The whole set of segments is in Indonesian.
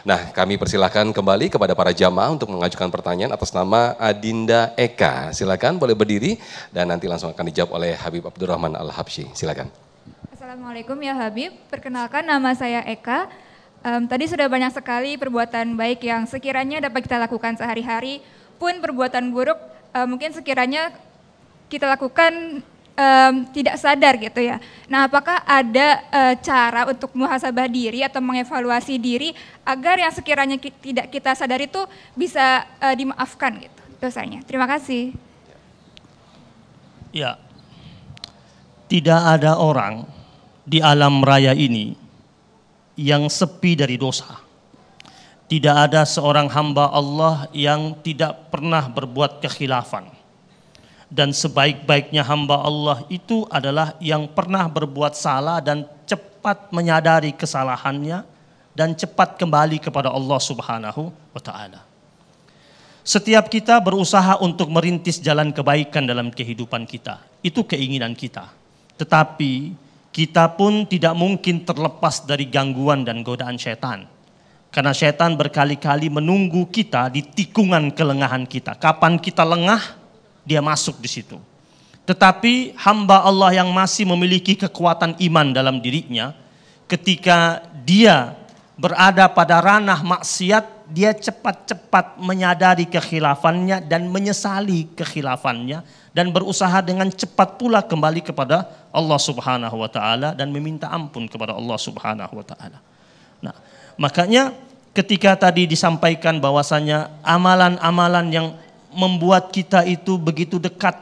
Nah, kami persilahkan kembali kepada para jamaah untuk mengajukan pertanyaan atas nama Adinda Eka. Silakan boleh berdiri dan nanti langsung akan dijawab oleh Habib Abdurrahman Al-Habsyi. Silakan. Assalamualaikum ya Habib, perkenalkan nama saya Eka. Tadi sudah banyak sekali perbuatan baik yang sekiranya dapat kita lakukan sehari-hari, pun perbuatan buruk mungkin sekiranya kita lakukan tidak sadar gitu ya. Nah, apakah ada cara untuk muhasabah diri atau mengevaluasi diri agar yang sekiranya tidak kita sadari itu bisa dimaafkan gitu dosanya? Terima kasih. Ya, tidak ada orang di alam raya ini yang sepi dari dosa. Tidak ada seorang hamba Allah yang tidak pernah berbuat kekhilafan. Dan sebaik-baiknya hamba Allah itu adalah yang pernah berbuat salah dan cepat menyadari kesalahannya dan cepat kembali kepada Allah Subhanahu wa Ta'ala. Setiap kita berusaha untuk merintis jalan kebaikan dalam kehidupan kita. Itu keinginan kita. Tetapi kita pun tidak mungkin terlepas dari gangguan dan godaan syaitan. Karena syaitan berkali-kali menunggu kita di tikungan kelengahan kita. Kapan kita lengah, dia masuk di situ. Tetapi hamba Allah yang masih memiliki kekuatan iman dalam dirinya, ketika dia berada pada ranah maksiat, dia cepat-cepat menyadari kekhilafannya dan menyesali kekhilafannya dan berusaha dengan cepat pula kembali kepada Allah Subhanahu wa Ta'ala dan meminta ampun kepada Allah Subhanahu wa Ta'ala. Nah, makanya ketika tadi disampaikan bahwasanya amalan-amalan yang membuat kita itu begitu dekat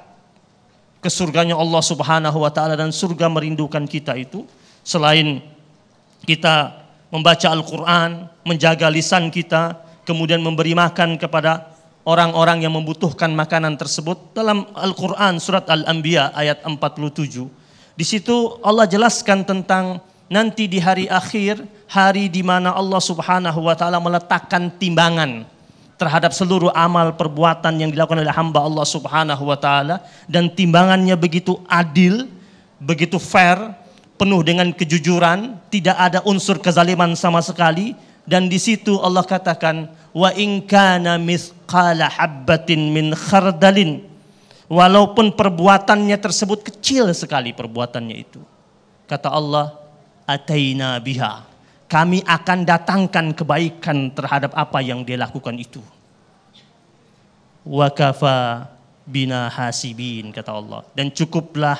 ke surganya Allah Subhanahu wa Ta'ala dan surga merindukan kita itu, selain kita membaca Al-Quran, menjaga lisan kita, kemudian memberi makan kepada orang-orang yang membutuhkan makanan tersebut. Dalam Al-Quran surat Al-Anbiya ayat 47, di situ Allah jelaskan tentang nanti di hari akhir, hari di mana Allah Subhanahu wa Ta'ala meletakkan timbangan terhadap seluruh amal perbuatan yang dilakukan oleh hamba Allah Subhanahu wa Ta'ala, dan timbangannya begitu adil, begitu fair, penuh dengan kejujuran, tidak ada unsur kezaliman sama sekali. Dan di situ Allah katakan, wa in kana mithqala habbatin min khardalin, walaupun perbuatannya tersebut kecil sekali perbuatannya itu, kata Allah, ataina biha, kami akan datangkan kebaikan terhadap apa yang dia lakukan itu. Wa kafa bina hasibin, kata Allah, dan cukuplah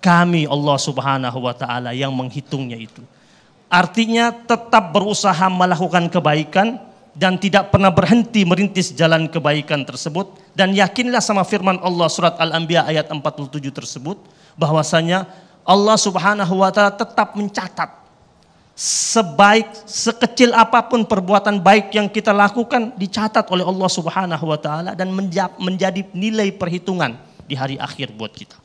kami Allah Subhanahu wa Ta'ala yang menghitungnya itu. Artinya tetap berusaha melakukan kebaikan dan tidak pernah berhenti merintis jalan kebaikan tersebut, dan yakinlah sama firman Allah surat Al-Anbiya ayat 47 tersebut bahwasanya Allah Subhanahu wa Ta'ala tetap mencatat sekecil apapun perbuatan baik yang kita lakukan dicatat oleh Allah Subhanahu wa Ta'ala dan menjadi nilai perhitungan di hari akhir buat kita.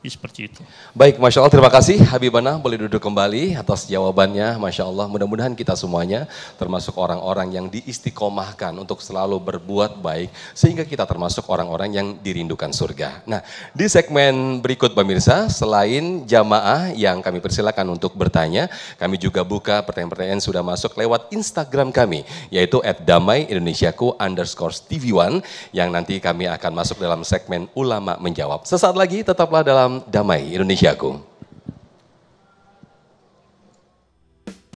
Seperti itu. Baik, Masya Allah, terima kasih Habibana, boleh duduk kembali atas jawabannya. Masya Allah, mudah-mudahan kita semuanya termasuk orang-orang yang diistiqomahkan untuk selalu berbuat baik, sehingga kita termasuk orang-orang yang dirindukan surga. Nah, di segmen berikut pemirsa, selain jamaah yang kami persilakan untuk bertanya, kami juga buka pertanyaan-pertanyaan sudah masuk lewat Instagram kami, yaitu @damai_indonesiaku_tv1, yang nanti kami akan masuk dalam segmen Ulama Menjawab. Sesaat lagi tetaplah dalam Damai Indonesiaku.